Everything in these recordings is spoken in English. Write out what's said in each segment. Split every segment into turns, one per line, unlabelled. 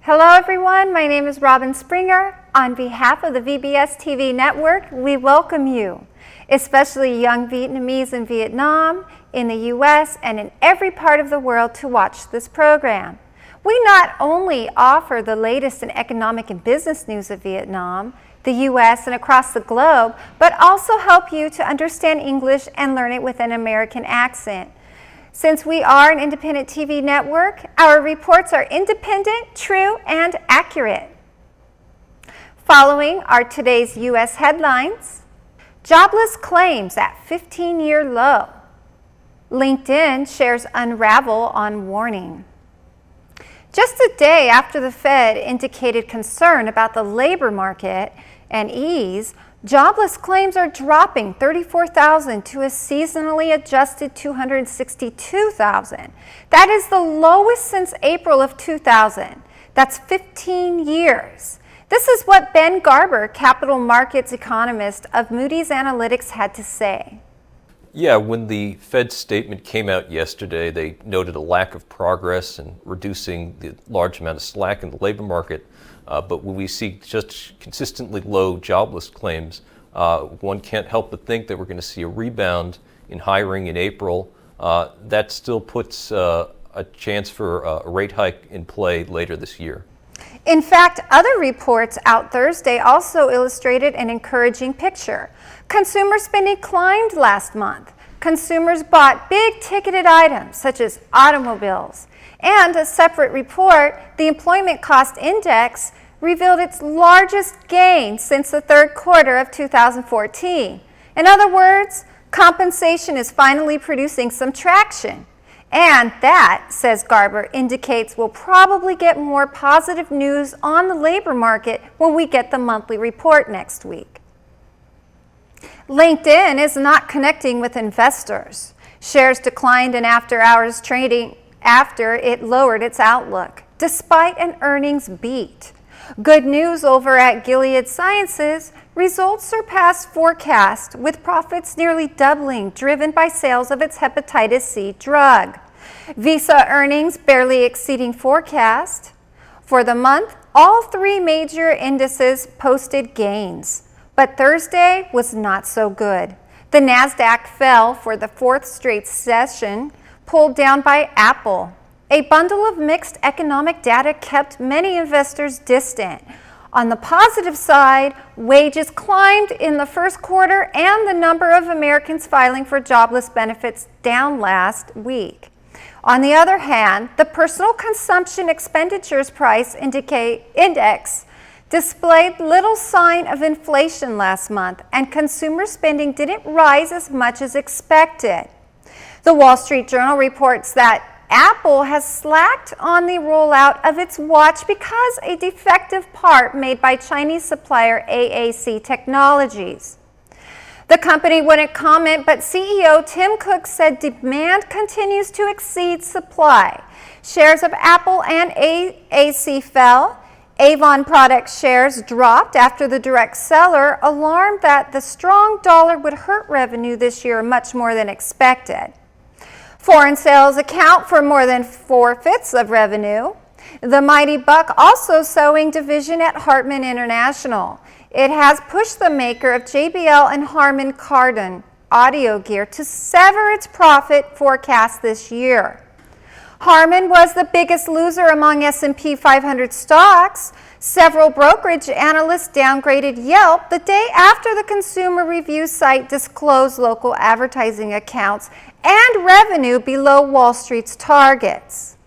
Hello everyone, my name is Robin Springer. On behalf of the VBS TV network, we welcome you, especially young Vietnamese in Vietnam, in the US, and in every part of the world to watch this program. We not only offer the latest in economic and business news of Vietnam, the US, and across the globe, but also help you to understand English and learn it with an American accent. Since we are an independent TV network, our reports are independent, true, and accurate. Following are today's U.S. headlines. Jobless claims at 15-year low. LinkedIn shares unravel on warning. Just a day after the Fed indicated concern about the labor market and ease, jobless claims are dropping 34,000 to a seasonally adjusted 262,000. That is the lowest since April of 2000. That's 15 years. This is what Ben Garber, capital markets economist of Moody's Analytics, had to say.
Yeah, when the Fed statement came out yesterday, they noted a lack of progress in reducing the large amount of slack in the labor market. But when we see just consistently low jobless claims, one can't help but think that we're going to see a rebound in hiring in April. That still puts a chance for a rate hike in play later this year.
In fact, other reports out Thursday also illustrated an encouraging picture. Consumer spending climbed last month. Consumers bought big-ticketed items such as automobiles. And a separate report, the Employment Cost Index, revealed its largest gain since the third quarter of 2014. In other words, compensation is finally producing some traction. And that, says Garber, indicates we'll probably get more positive news on the labor market when we get the monthly report next week. LinkedIn is not connecting with investors. Shares declined in after-hours trading after it lowered its outlook, despite an earnings beat. Good news over at Gilead Sciences, results surpassed forecast, with profits nearly doubling, driven by sales of its hepatitis C drug. Visa earnings barely exceeding forecast. For the month, all three major indices posted gains, but Thursday was not so good. The NASDAQ fell for the fourth straight session, pulled down by Apple. A bundle of mixed economic data kept many investors distant. On the positive side, wages climbed in the first quarter and the number of Americans filing for jobless benefits down last week. On the other hand, the personal consumption expenditures price index displayed little sign of inflation last month, and consumer spending didn't rise as much as expected. The Wall Street Journal reports that Apple has slacked on the rollout of its watch because a defective part made by Chinese supplier AAC Technologies. The company wouldn't comment, but CEO Tim Cook said demand continues to exceed supply. Shares of Apple and AAC fell. Avon Products shares dropped after the direct seller alarmed that the strong dollar would hurt revenue this year much more than expected. Foreign sales account for more than 4/5 of revenue. The Mighty Buck also sewing division at Hartman International. It has pushed the maker of JBL and Harman Kardon audio gear to sever its profit forecast this year. Harman was the biggest loser among S&P 500 stocks. Several brokerage analysts downgraded Yelp the day after the consumer review site disclosed local advertising accounts and revenue below Wall Street's targets.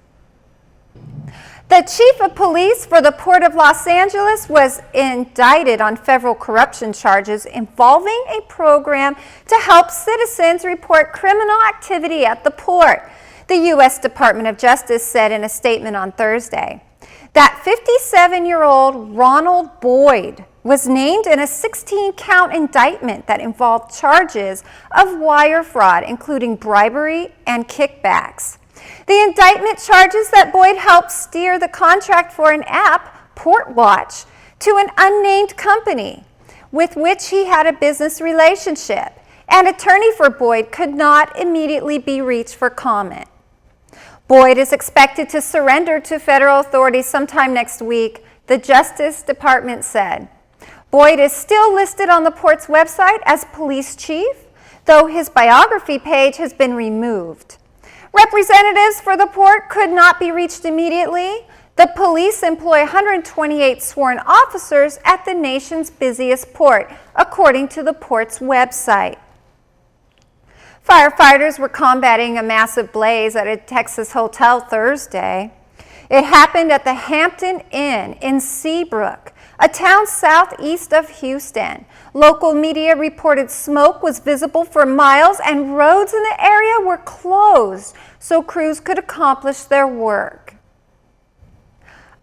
The chief of police for the Port of Los Angeles was indicted on federal corruption charges involving a program to help citizens report criminal activity at the port, the U.S. Department of Justice said in a statement on Thursday. That 57-year-old Ronald Boyd was named in a 16-count indictment that involved charges of wire fraud, including bribery and kickbacks. The indictment charges that Boyd helped steer the contract for an app, PortWatch, to an unnamed company with which he had a business relationship. An attorney for Boyd could not immediately be reached for comment. Boyd is expected to surrender to federal authorities sometime next week, the Justice Department said. Boyd is still listed on the port's website as police chief, though his biography page has been removed. Representatives for the port could not be reached immediately. The police employ 128 sworn officers at the nation's busiest port, according to the port's website. Firefighters were combating a massive blaze at a Texas hotel Thursday. It happened at the Hampton Inn in Seabrook, a town southeast of Houston. Local media reported smoke was visible for miles and roads in the area were closed so crews could accomplish their work.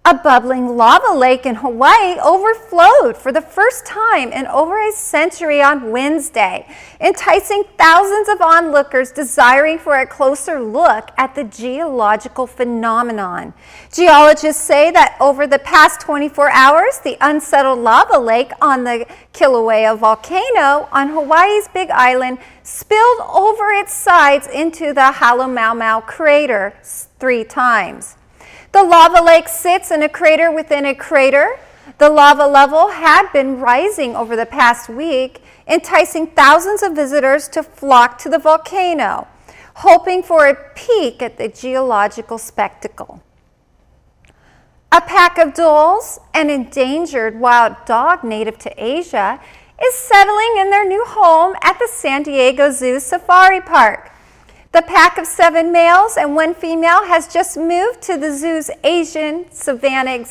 A bubbling lava lake in Hawaii overflowed for the first time in over a century on Wednesday, enticing thousands of onlookers desiring for a closer look at the geological phenomenon. Geologists say that over the past 24 hours, the unsettled lava lake on the Kilauea volcano on Hawaii's Big Island spilled over its sides into the Halemaumau crater 3 times. The lava lake sits in a crater within a crater. The lava level had been rising over the past week, enticing thousands of visitors to flock to the volcano, hoping for a peek at the geological spectacle. A pack of dholes, an endangered wild dog native to Asia, is settling in their new home at the San Diego Zoo Safari Park. The pack of 7 males and 1 female has just moved to the zoo's Asian Savannah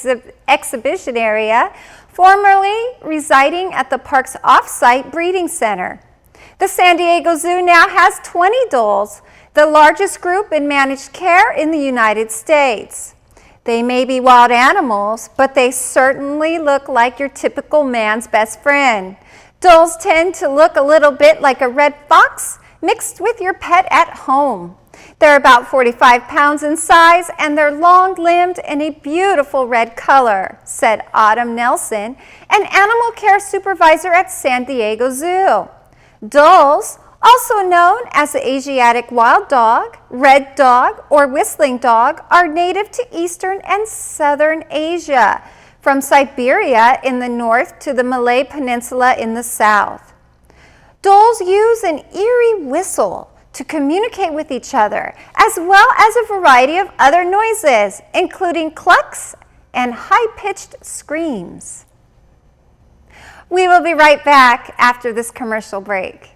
exhibition area, formerly residing at the park's off-site breeding center. The San Diego Zoo now has 20 dholes, the largest group in managed care in the United States. They may be wild animals, but they certainly look like your typical man's best friend. Dholes tend to look a little bit like a red fox mixed with your pet at home. They're about 45 pounds in size and they're long-limbed and a beautiful red color, said Autumn Nelson, an animal care supervisor at San Diego Zoo. Dholes, also known as the Asiatic wild dog, red dog, or whistling dog, are native to eastern and southern Asia, from Siberia in the north to the Malay Peninsula in the south. Dholes use an eerie whistle to communicate with each other, as well as a variety of other noises, including clucks and high-pitched screams. We will be right back after this commercial break.